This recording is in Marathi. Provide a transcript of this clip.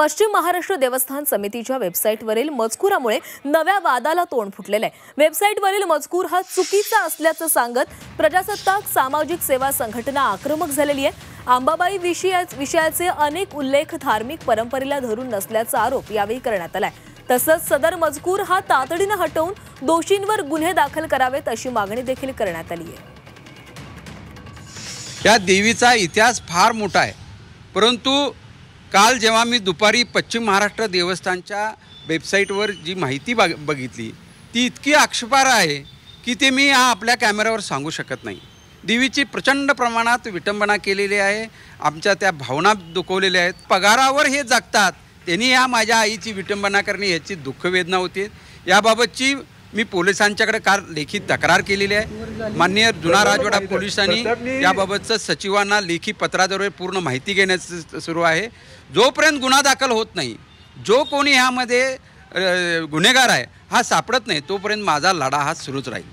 पश्चिम महाराष्ट्र देवस्थान समितीच्या वेबसाईटवरील मजकुरामुळे नव्या वादाला तोंड फुटलेले आहे। वेबसाईटवरील मजकूर हा चुकीचा असल्याचं सांगत प्रजासत्ताक सामाजिक सेवा संघटना आक्रमक झालेली आहे। अंबाबाई विषयाचे अनेक उल्लेख धार्मिक परंपरेला धरून नसल्याचा आरोप यावेळी करण्यात आलाय। तसंच सदर मजकूर हा तातडीने हटवून दोषींवर गुन्हे दाखल करावेत अशी मागणी देखील करण्यात आली आहे। या देवीचा इतिहास फार मोठा आहे, परंतु काल जेव्हा मी दुपारी पश्चिम महाराष्ट्र देवस्थानच्या वेबसाईटवर जी माहिती बघितली ती इतकी आक्षेपार्ह आहे की ते मी आपल्या कॅमेऱ्यावर सांगू शकत नाही। देवीची प्रचंड प्रमाणात विटंबना केलेली आहे, आमच्या त्या भावना दुखवलेल्या आहेत। पगारावर हे जगतात, त्यांनी या माझ्या आईची विटंबना करणे याची दुःखवेदना होती। याबाबतची मी पोलिसांच्याकडे काल लेखी तक्रार केलेली आहे। माननीय जुना राजवाडा पोलिसांनी याबाबतचं सचिवांना लेखी पत्राद्वारे पूर्ण माहिती घेण्याचं सुरू आहे। जोपर्यंत गुन्हा दाखल होत नाही, जो कोणी ह्यामध्ये गुन्हेगार आहे हा सापडत नाही, तोपर्यंत माझा लढा हा सुरूच राहील।